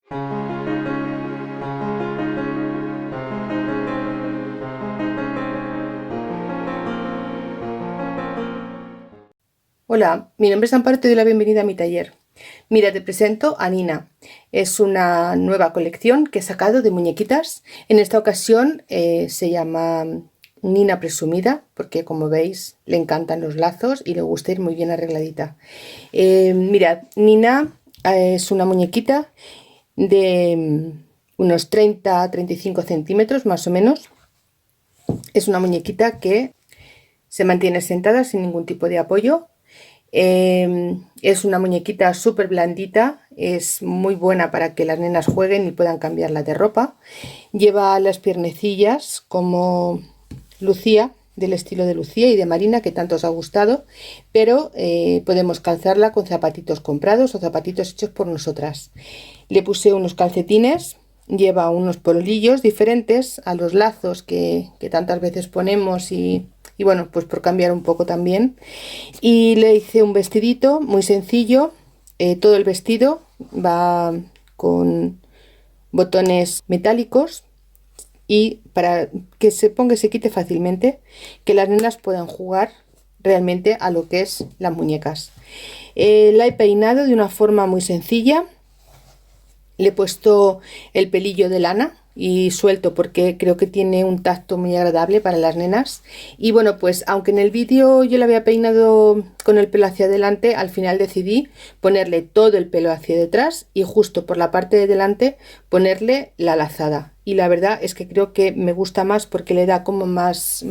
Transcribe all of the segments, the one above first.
Hola, mi nombre es Amparo y te doy la bienvenida a mi taller. Mira, te presento a Nina. Es una nueva colección que he sacado de muñequitas. En esta ocasión se llama Nina Presumida, porque como veis le encantan los lazos y le gusta ir muy bien arregladita. Mirad, Nina es una muñequita de unos 30-35 centímetros más o menos. Es una muñequita que se mantiene sentada sin ningún tipo de apoyo. Es una muñequita súper blandita, es muy buena para que las nenas jueguen y puedan cambiarla de ropa. Lleva las piernecillas como Lucía, del estilo de Lucía y de Marina, que tanto os ha gustado, pero podemos calzarla con zapatitos comprados o zapatitos hechos por nosotras. Le puse unos calcetines, lleva unos polillos diferentes a los lazos que tantas veces ponemos y bueno, pues por cambiar un poco también. Y le hice un vestidito muy sencillo. Todo el vestido va con botones metálicos y para que se ponga y se quite fácilmente, que las nenas puedan jugar realmente a lo que es las muñecas. La he peinado de una forma muy sencilla. Le he puesto el pelillo de lana y suelto porque creo que tiene un tacto muy agradable para las nenas. Y bueno, pues aunque en el vídeo yo la había peinado con el pelo hacia adelante, al final decidí ponerle todo el pelo hacia detrás y justo por la parte de delante ponerle la lazada. Y la verdad es que creo que me gusta más porque le da como más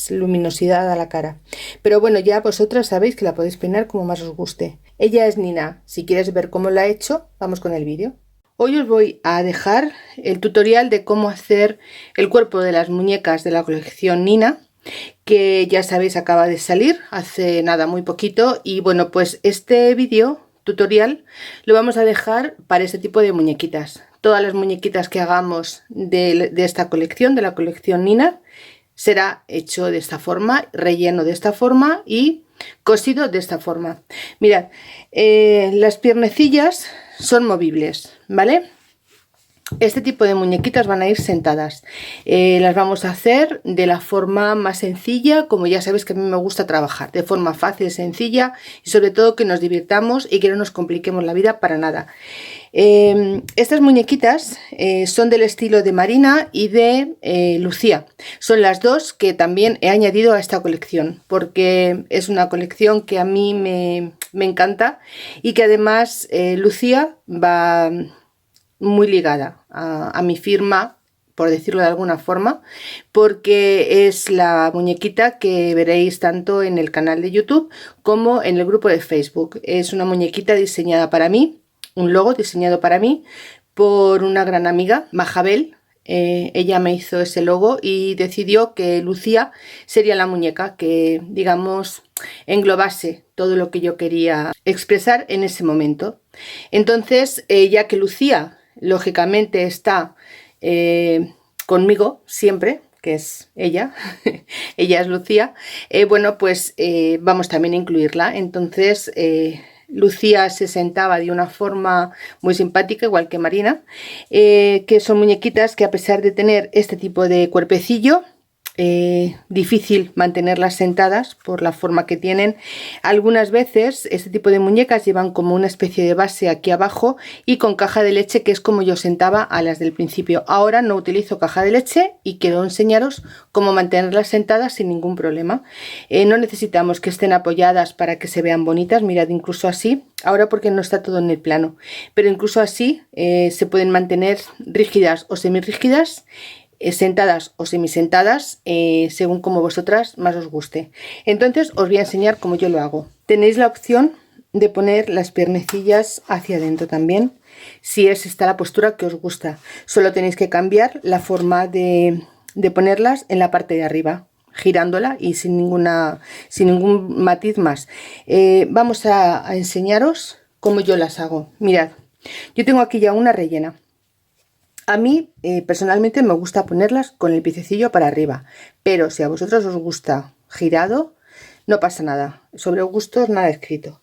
luminosidad a la cara. Pero bueno, ya vosotras sabéis que la podéis peinar como más os guste. Ella es Nina. Si quieres ver cómo la he hecho, vamos con el vídeo. Hoy os voy a dejar el tutorial de cómo hacer el cuerpo de las muñecas de la colección Nina, que ya sabéis acaba de salir hace nada, muy poquito. Y bueno, pues este vídeo tutorial lo vamos a dejar para este tipo de muñequitas. Todas las muñequitas que hagamos de esta colección, de la colección Nina, será hecho de esta forma, relleno de esta forma y cosido de esta forma. Mirad, las piernecillas son movibles, ¿vale? Este tipo de muñequitas van a ir sentadas. Las vamos a hacer de la forma más sencilla, como ya sabéis que a mí me gusta trabajar, de forma fácil, sencilla y sobre todo que nos divirtamos y que no nos compliquemos la vida para nada. Estas muñequitas son del estilo de Marina y de Lucía. Son las dos que también he añadido a esta colección porque es una colección que a mí me encanta y que además Lucía va muy ligada a mi firma, por decirlo de alguna forma, porque es la muñequita que veréis tanto en el canal de YouTube como en el grupo de Facebook. Es una muñequita diseñada para mí, un logo diseñado para mí por una gran amiga, Majabel. Ella me hizo ese logo y decidió que Lucía sería la muñeca que, digamos, englobase todo lo que yo quería expresar en ese momento. Entonces, ya que Lucía lógicamente está conmigo siempre, que es ella, ella es Lucía, bueno, pues vamos también a incluirla. Entonces Lucía se sentaba de una forma muy simpática, igual que Marina, que son muñequitas que a pesar de tener este tipo de cuerpecillo, difícil mantenerlas sentadas por la forma que tienen. Algunas veces este tipo de muñecas llevan como una especie de base aquí abajo y con caja de leche, que es como yo sentaba a las del principio. Ahora no utilizo caja de leche y quiero enseñaros cómo mantenerlas sentadas sin ningún problema. No necesitamos que estén apoyadas para que se vean bonitas. Mirad, incluso así, ahora porque no está todo en el plano, pero incluso así se pueden mantener rígidas o semirrígidas, sentadas o semisentadas, según como vosotras más os guste. Entonces os voy a enseñar cómo yo lo hago. Tenéis la opción de poner las piernecillas hacia adentro también, si es esta la postura que os gusta. Solo tenéis que cambiar la forma de ponerlas en la parte de arriba, girándola y sin ningún matiz más. Vamos a enseñaros cómo yo las hago. Mirad, yo tengo aquí ya una rellena. A mí personalmente me gusta ponerlas con el piececillo para arriba, pero si a vosotros os gusta girado, no pasa nada. Sobre gustos nada escrito.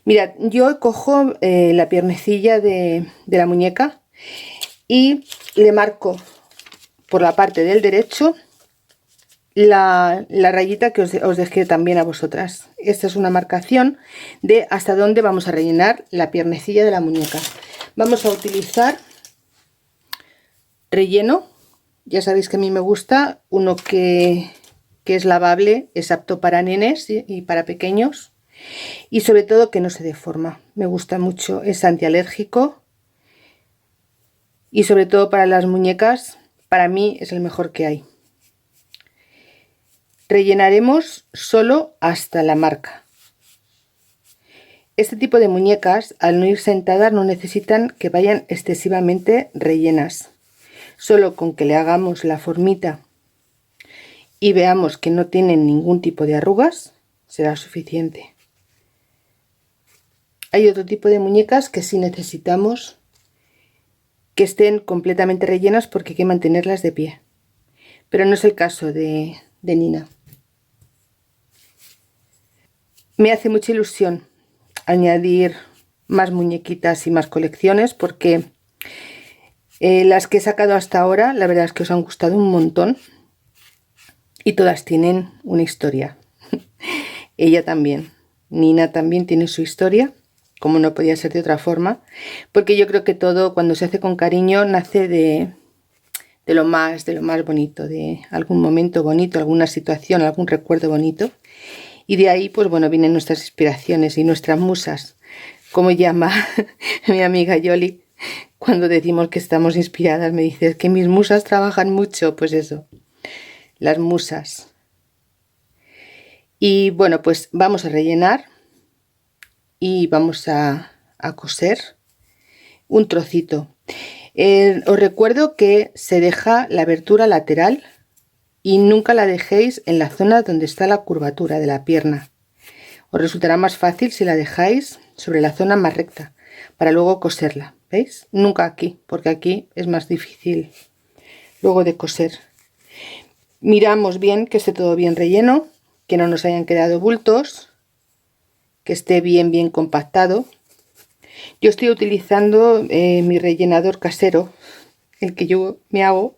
Mirad, yo cojo la piernecilla de la muñeca y le marco por la parte del derecho la rayita que os dejé también a vosotras. Esta es una marcación de hasta dónde vamos a rellenar la piernecilla de la muñeca. Vamos a utilizar relleno. Ya sabéis que a mí me gusta uno que es lavable, es apto para nenes y para pequeños, y sobre todo que no se deforma. Me gusta mucho, es antialérgico y sobre todo para las muñecas, para mí es el mejor que hay. Rellenaremos solo hasta la marca. Este tipo de muñecas, al no ir sentadas, no necesitan que vayan excesivamente rellenas. Solo con que le hagamos la formita y veamos que no tienen ningún tipo de arrugas, será suficiente. Hay otro tipo de muñecas que sí necesitamos que estén completamente rellenas porque hay que mantenerlas de pie. Pero no es el caso de Nina. Me hace mucha ilusión añadir más muñequitas y más colecciones porque las que he sacado hasta ahora la verdad es que os han gustado un montón y todas tienen una historia. Ella también, Nina también tiene su historia, como no podía ser de otra forma, porque yo creo que todo cuando se hace con cariño nace de lo más bonito, de algún momento bonito, alguna situación, algún recuerdo bonito. Y de ahí, pues bueno, vienen nuestras inspiraciones y nuestras musas, como llama mi amiga Yoli. Cuando decimos que estamos inspiradas, me dice que mis musas trabajan mucho, pues eso, las musas. Y bueno, pues vamos a rellenar y vamos a coser un trocito. Os recuerdo que se deja la abertura lateral y nunca la dejéis en la zona donde está la curvatura de la pierna. Os resultará más fácil si la dejáis sobre la zona más recta para luego coserla. ¿Veis? Nunca aquí, porque aquí es más difícil luego de coser. Miramos bien que esté todo bien relleno, que no nos hayan quedado bultos, que esté bien compactado. Yo estoy utilizando mi rellenador casero, el que yo me hago,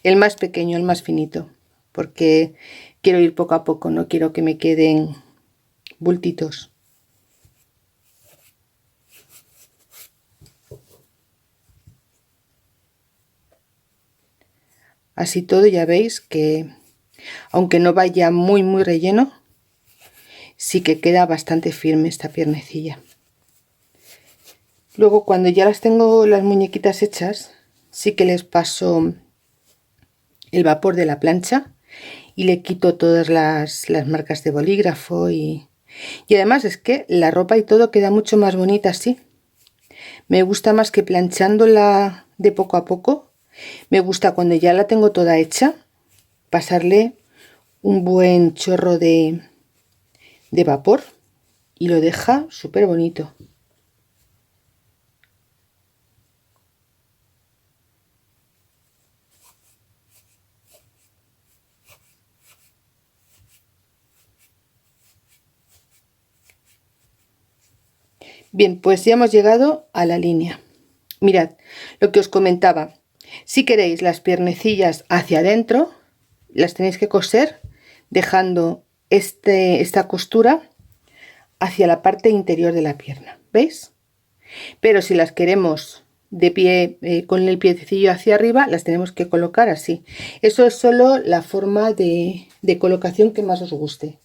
el más pequeño, el más finito, porque quiero ir poco a poco, no quiero que me queden bultitos. Así todo ya veis que aunque no vaya muy relleno, sí que queda bastante firme esta piernecilla. Luego cuando ya las tengo las muñequitas hechas, sí que les paso el vapor de la plancha y le quito todas las marcas de bolígrafo y además es que la ropa y todo queda mucho más bonita así. Me gusta más que planchándola de poco a poco. Me gusta cuando ya la tengo toda hecha pasarle un buen chorro de vapor y lo deja súper bonito. Bien, pues ya hemos llegado a la línea. Mirad, lo que os comentaba, si queréis las piernecillas hacia adentro, las tenéis que coser dejando esta costura hacia la parte interior de la pierna, ¿veis? Pero si las queremos de pie, con el piecillo hacia arriba, las tenemos que colocar así. Eso es solo la forma de colocación que más os guste.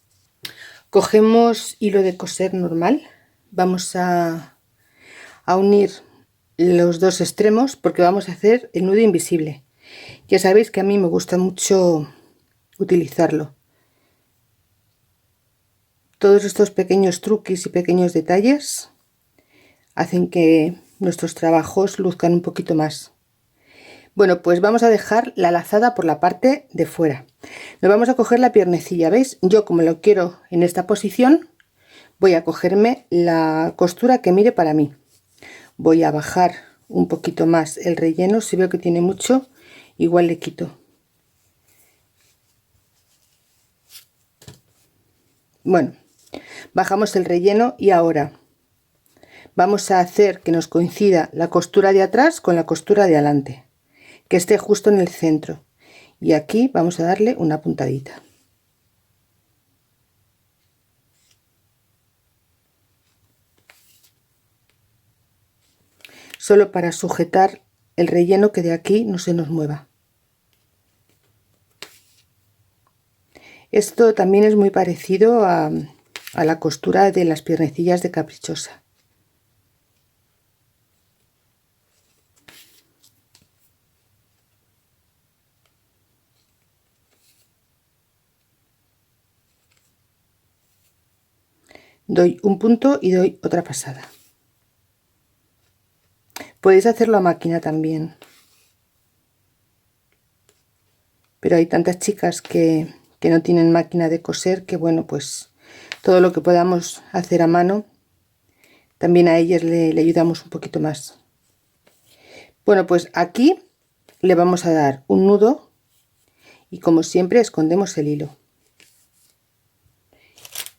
Cogemos hilo de coser normal, vamos a unir los dos extremos porque vamos a hacer el nudo invisible. Ya sabéis que a mí me gusta mucho utilizarlo. Todos estos pequeños truquis y pequeños detalles hacen que nuestros trabajos luzcan un poquito más. Bueno, pues vamos a dejar la lazada por la parte de fuera. Nos vamos a coger la piernecilla, ¿veis? Yo como lo quiero en esta posición, voy a cogerme la costura que mire para mí. Voy a bajar un poquito más el relleno, si veo que tiene mucho, igual le quito. Bueno, bajamos el relleno y ahora vamos a hacer que nos coincida la costura de atrás con la costura de adelante, que esté justo en el centro, y aquí vamos a darle una puntadita. Solo para sujetar el relleno, que de aquí no se nos mueva. Esto también es muy parecido a la costura de las piernecillas de Caprichosa. Doy un punto y doy otra pasada. Podéis hacerlo a máquina también, pero hay tantas chicas que no tienen máquina de coser, que bueno, pues todo lo que podamos hacer a mano, también a ellas le ayudamos un poquito más. Bueno, pues aquí le vamos a dar un nudo y, como siempre, escondemos el hilo.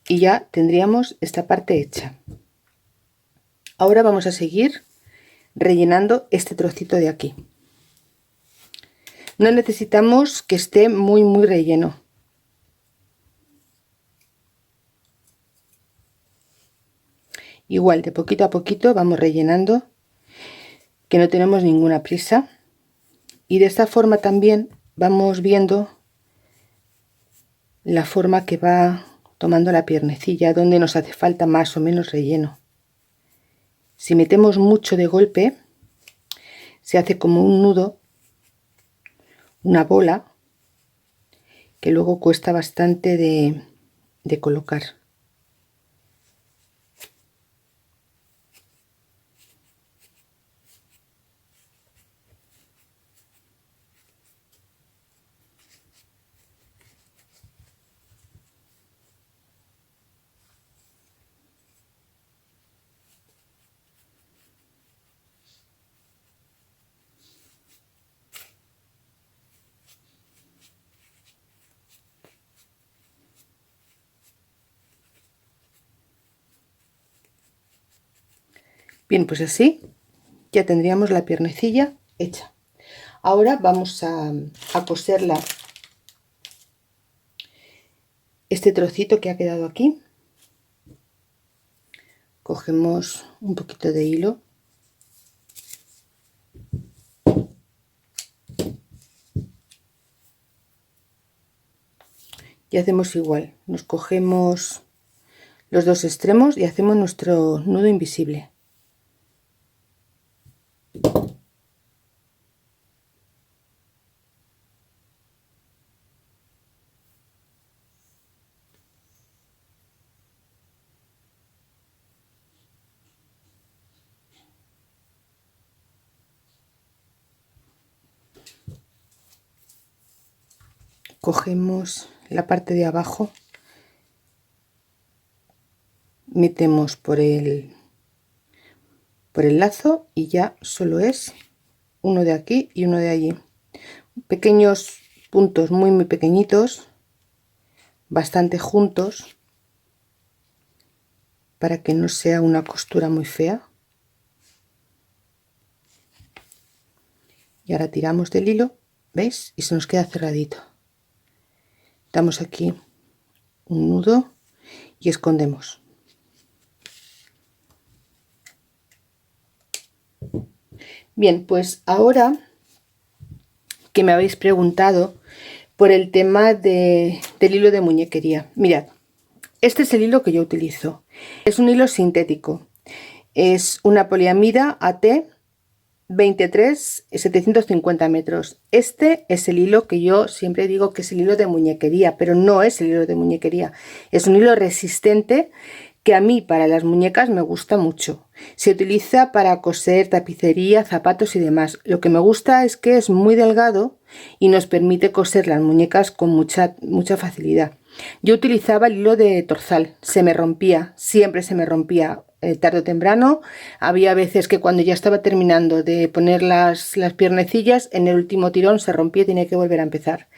Y ya tendríamos esta parte hecha. Ahora vamos a seguir rellenando este trocito de aquí. No necesitamos que esté muy relleno. Igual, de poquito a poquito vamos rellenando, que no tenemos ninguna prisa, y de esta forma también vamos viendo la forma que va tomando la piernecilla, donde nos hace falta más o menos relleno. Si metemos mucho de golpe, se hace como un nudo, una bola, que luego cuesta bastante de colocar. Bien, pues así ya tendríamos la piernecilla hecha. Ahora vamos a coserla, este trocito que ha quedado aquí. Cogemos un poquito de hilo y hacemos igual, nos cogemos los dos extremos y hacemos nuestro nudo invisible. Cogemos la parte de abajo, metemos por el lazo y ya solo es uno de aquí y uno de allí, pequeños puntos muy pequeñitos, bastante juntos, para que no sea una costura muy fea. Y ahora tiramos del hilo, ¿veis? Y se nos queda cerradito. Damos aquí un nudo y escondemos. Bien, pues ahora que me habéis preguntado por el tema del hilo de muñequería, mirad, este es el hilo que yo utilizo. Es un hilo sintético, es una poliamida AT 23 750 metros. Este es el hilo que yo siempre digo que es el hilo de muñequería, pero no es el hilo de muñequería, es un hilo resistente que a mí para las muñecas me gusta mucho. Se utiliza para coser tapicería, zapatos y demás. Lo que me gusta es que es muy delgado y nos permite coser las muñecas con mucha facilidad. Yo utilizaba el hilo de torzal, se me rompía, siempre se me rompía. Tarde o temprano, había veces que cuando ya estaba terminando de poner las piernecillas, en el último tirón se rompía y tenía que volver a empezar.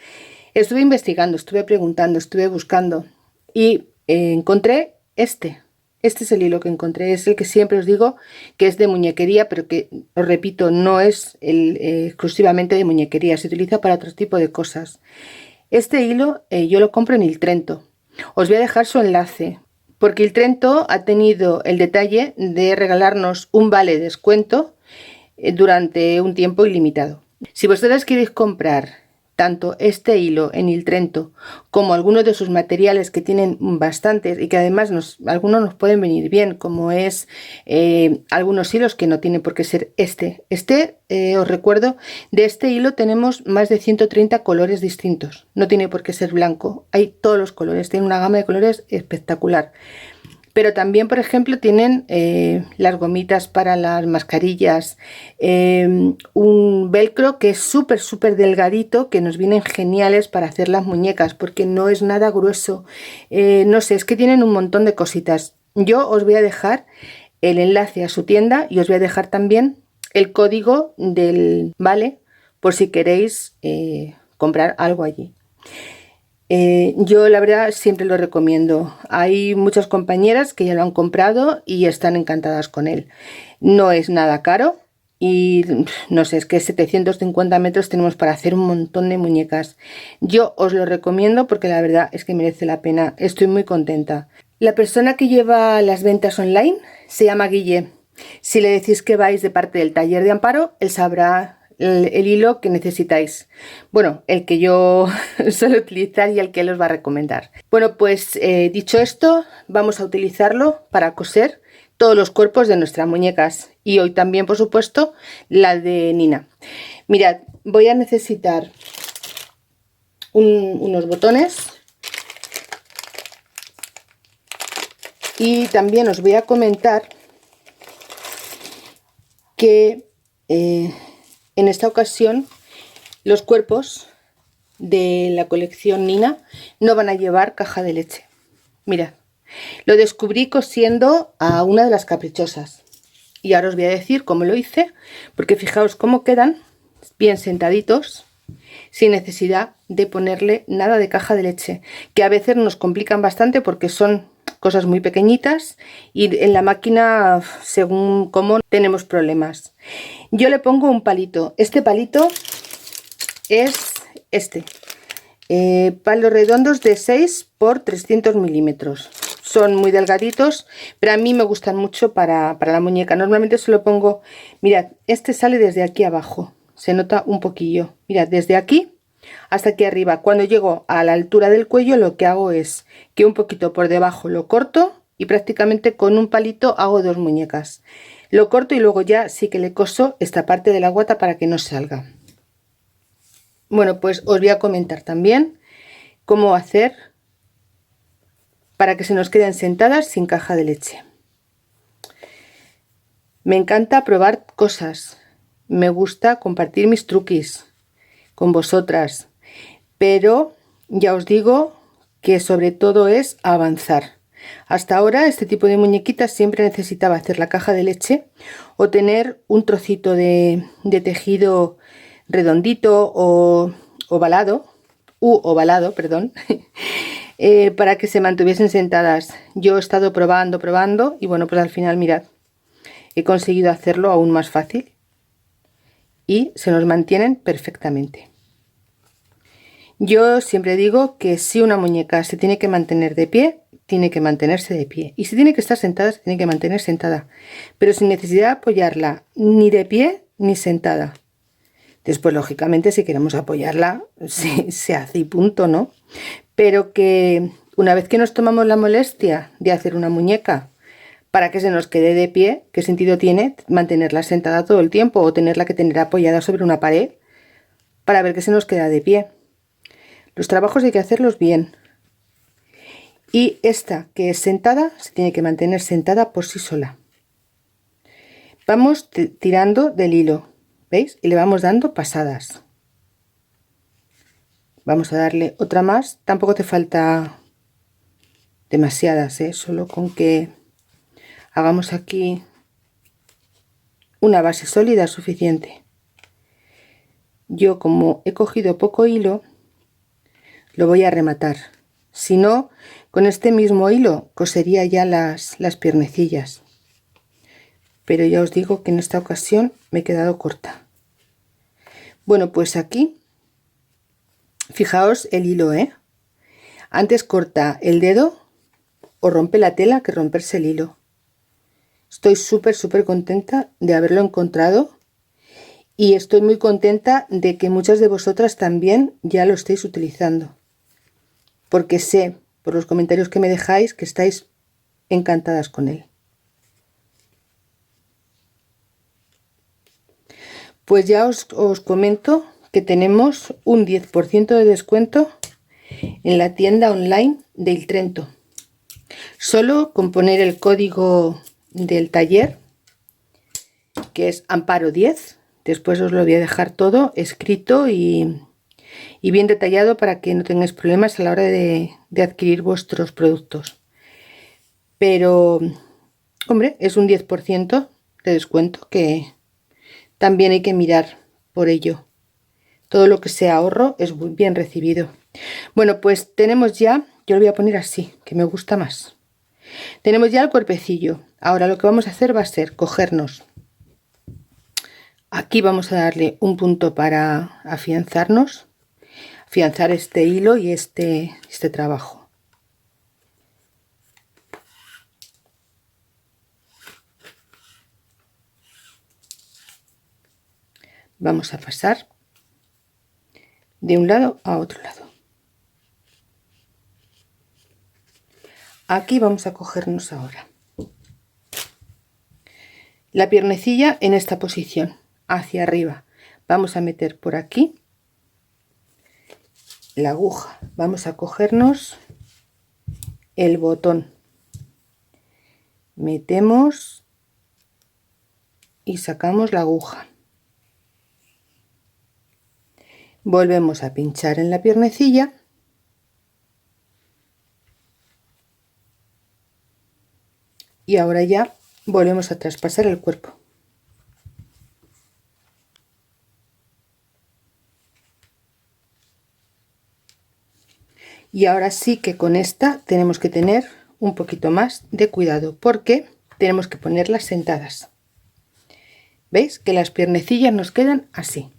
Estuve investigando, estuve preguntando, estuve buscando y encontré este Este es el hilo que encontré, es el que siempre os digo que es de muñequería, pero que, os repito, no es exclusivamente de muñequería, se utiliza para otro tipo de cosas. Este hilo yo lo compro en Il Trento. Os voy a dejar su enlace, porque Il Trento ha tenido el detalle de regalarnos un vale de descuento durante un tiempo ilimitado. Si vosotras queréis comprar tanto este hilo en Il Trento como algunos de sus materiales, que tienen bastantes y que además algunos nos pueden venir bien, como es algunos hilos que no tiene por qué ser os recuerdo, de este hilo tenemos más de 130 colores distintos, no tiene por qué ser blanco, hay todos los colores, tiene una gama de colores espectacular. Pero también, por ejemplo, tienen las gomitas para las mascarillas, un velcro que es súper delgadito, que nos vienen geniales para hacer las muñecas, porque no es nada grueso. No sé, es que tienen un montón de cositas. Yo os voy a dejar el enlace a su tienda y os voy a dejar también el código del vale, por si queréis comprar algo allí. Yo la verdad siempre lo recomiendo. Hay muchas compañeras que ya lo han comprado y están encantadas con él. No es nada caro y no sé, es que 750 metros tenemos para hacer un montón de muñecas. Yo os lo recomiendo porque la verdad es que merece la pena. Estoy muy contenta. La persona que lleva las ventas online se llama Guille. Si le decís que vais de parte del taller de Amparo, él sabrá el hilo que necesitáis. Bueno, el que yo suelo utilizar y el que él os va a recomendar. Bueno, pues dicho esto, vamos a utilizarlo para coser todos los cuerpos de nuestras muñecas y hoy también, por supuesto, la de Nina. Mirad, voy a necesitar unos botones y también os voy a comentar que en esta ocasión los cuerpos de la colección Nina no van a llevar caja de leche. Mirad, lo descubrí cosiendo a una de las caprichosas y ahora os voy a decir cómo lo hice, porque fijaos cómo quedan bien sentaditos sin necesidad de ponerle nada de caja de leche, que a veces nos complican bastante porque son cosas muy pequeñitas y en la máquina, según cómo, tenemos problemas. Yo le pongo un palito. Este palito es palos redondos de 6 por 300 milímetros. Son muy delgaditos, pero a mí me gustan mucho para la muñeca. Normalmente se lo pongo, mirad, este sale desde aquí abajo, se nota un poquillo, mirad, desde aquí hasta aquí arriba. Cuando llego a la altura del cuello, lo que hago es que un poquito por debajo lo corto y prácticamente con un palito hago dos muñecas. Lo corto y luego ya sí que le coso esta parte de la guata para que no salga. Bueno, pues os voy a comentar también cómo hacer para que se nos queden sentadas sin caja de leche. Me encanta probar cosas, me gusta compartir mis truquis con vosotras, pero ya os digo que sobre todo es avanzar. Hasta ahora este tipo de muñequitas siempre necesitaba hacer la caja de leche o tener un trocito de tejido redondito o ovalado, perdón, para que se mantuviesen sentadas. Yo he estado probando y bueno, pues al final mirad, he conseguido hacerlo aún más fácil y se nos mantienen perfectamente. Yo siempre digo que si una muñeca se tiene que mantener de pie, tiene que mantenerse de pie, y si tiene que estar sentada, se tiene que mantener sentada, pero sin necesidad de apoyarla ni de pie ni sentada. Después, lógicamente, si queremos apoyarla, se hace y punto, ¿no? Pero que una vez que nos tomamos la molestia de hacer una muñeca para que se nos quede de pie, ¿qué sentido tiene mantenerla sentada todo el tiempo o tenerla que tener apoyada sobre una pared para ver que se nos queda de pie? Los trabajos hay que hacerlos bien. Y esta que es sentada, se tiene que mantener sentada por sí sola. Vamos tirando del hilo, ¿veis? Y le vamos dando pasadas. Vamos a darle otra más. Tampoco te falta demasiadas, solo con que hagamos aquí una base sólida es suficiente. Yo, como he cogido poco hilo, lo voy a rematar. Si no, Con este mismo hilo cosería ya las piernecillas, pero ya os digo que en esta ocasión me he quedado corta. Bueno, pues aquí fijaos el hilo, antes corta el dedo o rompe la tela que romperse el hilo. Estoy súper contenta de haberlo encontrado y estoy muy contenta de que muchas de vosotras también ya lo estéis utilizando, porque sé por los comentarios que me dejáis que estáis encantadas con él. Pues ya os comento que tenemos un 10% de descuento en la tienda online de Il Trento. Solo con poner el código del taller, que es Amparo 10, después os lo voy a dejar todo escrito y bien detallado para que no tengáis problemas a la hora de adquirir vuestros productos. Pero, hombre, es un 10% de descuento que también hay que mirar por ello. Todo lo que sea ahorro es muy bien recibido. Bueno, pues tenemos ya, yo lo voy a poner así, que me gusta más. Tenemos ya el cuerpecillo. Ahora lo que vamos a hacer va a ser cogernos. Aquí vamos a darle un punto para afianzar este hilo y este trabajo. Vamos a pasar de un lado a otro lado. Aquí vamos a cogernos ahora la piernecilla en esta posición, hacia arriba. Vamos a meter por aquí la aguja. Vamos a cogernos el botón. Metemos y sacamos la aguja. Volvemos a pinchar en la piernecilla y ahora ya volvemos a traspasar el cuerpo. Y ahora sí que con esta tenemos que tener un poquito más de cuidado porque tenemos que ponerlas sentadas. ¿Veis que las piernecillas nos quedan así,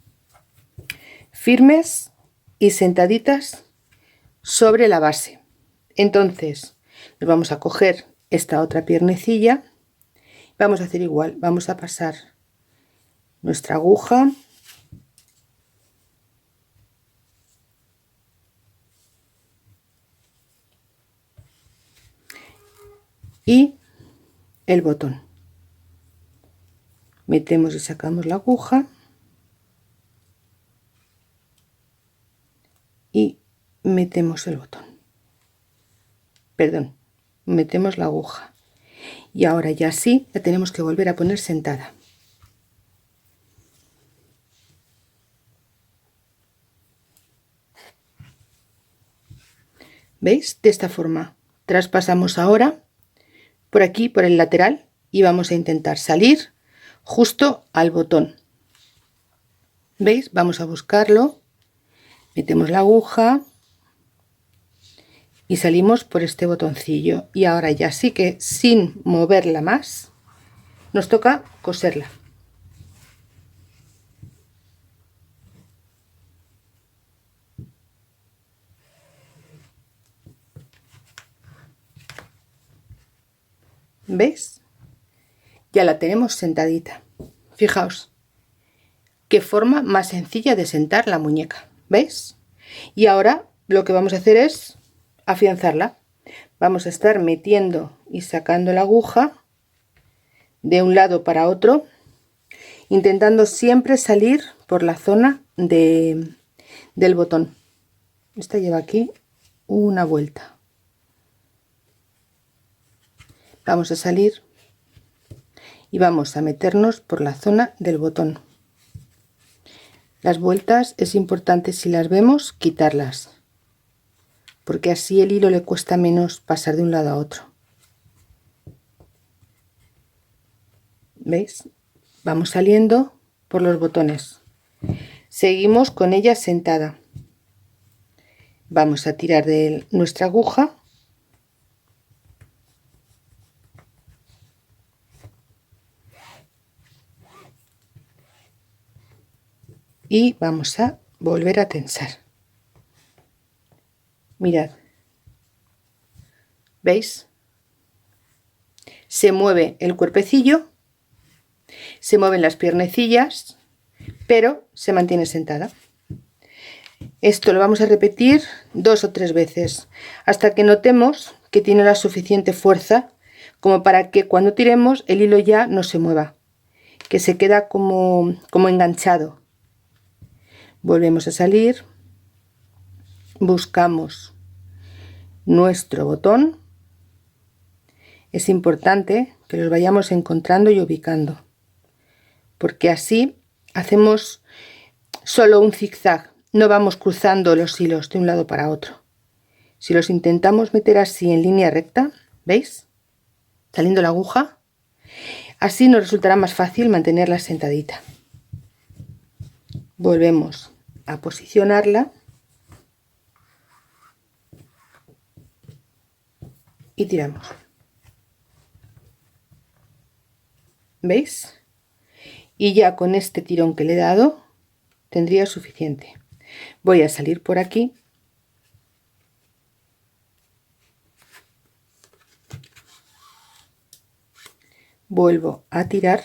firmes y sentaditas sobre la base? Entonces nos vamos a coger esta otra piernecilla, vamos a hacer igual, vamos a pasar nuestra aguja y el botón. Metemos y sacamos la aguja y metemos el botón. Perdón, metemos la aguja. Y ahora ya sí, la tenemos que volver a poner sentada. ¿Veis? De esta forma. Traspasamos ahora por aquí, por el lateral, y vamos a intentar salir justo al botón. ¿Veis? Vamos a buscarlo, metemos la aguja y salimos por este botoncillo. Y ahora ya sí que sin moverla más, nos toca coserla. ¿Veis? Ya la tenemos sentadita. Fijaos qué forma más sencilla de sentar la muñeca. ¿Veis? Y ahora lo que vamos a hacer es afianzarla. Vamos a estar metiendo y sacando la aguja de un lado para otro, intentando siempre salir por la zona del botón. Esta lleva aquí una vuelta. Vamos a salir y vamos a meternos por la zona del botón. Las vueltas es importante, si las vemos, quitarlas, porque así el hilo le cuesta menos pasar de un lado a otro. ¿Veis? Vamos saliendo por los botones. Seguimos con ella sentada. Vamos a tirar de nuestra aguja y vamos a volver a tensar. Mirad, ¿veis? Se mueve el cuerpecillo, se mueven las piernecillas, pero se mantiene sentada. Esto lo vamos a repetir 2 o 3 veces hasta que notemos que tiene la suficiente fuerza como para que cuando tiremos el hilo ya no se mueva, que se queda como enganchado. Volvemos a salir, buscamos nuestro botón. Es importante que los vayamos encontrando y ubicando, porque así hacemos solo un zigzag, no vamos cruzando los hilos de un lado para otro. Si los intentamos meter así en línea recta, ¿veis? Saliendo la aguja, así nos resultará más fácil mantenerla sentadita. Volvemos a posicionarla y tiramos. ¿Veis? Y ya con este tirón que le he dado tendría suficiente. Voy a salir por aquí vuelvo a tirar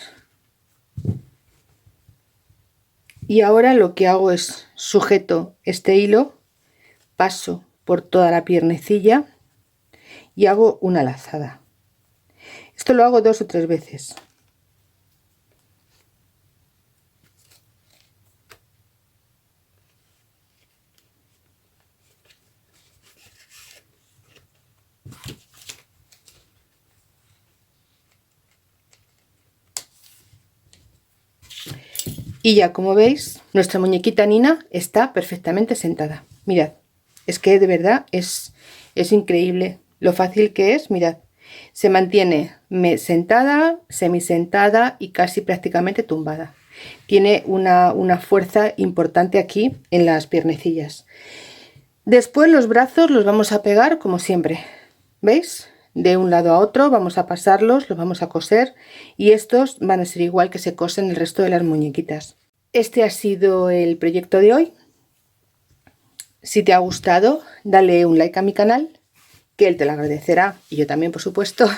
y ahora lo que hago es sujeto este hilo, paso por toda la piernecilla y hago una lazada. Esto lo hago 2 o 3 veces. Y ya como veis, nuestra muñequita Nina está perfectamente sentada. Mirad, es que de verdad es increíble lo fácil que es. Mirad, se mantiene sentada, semisentada y casi prácticamente tumbada. Tiene una fuerza importante aquí en las piernecillas. Después los brazos los vamos a pegar como siempre, ¿veis? De un lado a otro vamos a pasarlos, los vamos a coser y estos van a ser igual que se cosen el resto de las muñequitas. Este ha sido el proyecto de hoy. Si te ha gustado, dale un like a mi canal, que él te lo agradecerá y yo también, por supuesto.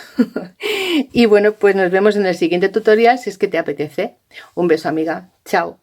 Y bueno, pues nos vemos en el siguiente tutorial si es que te apetece. Un beso, amiga. Chao.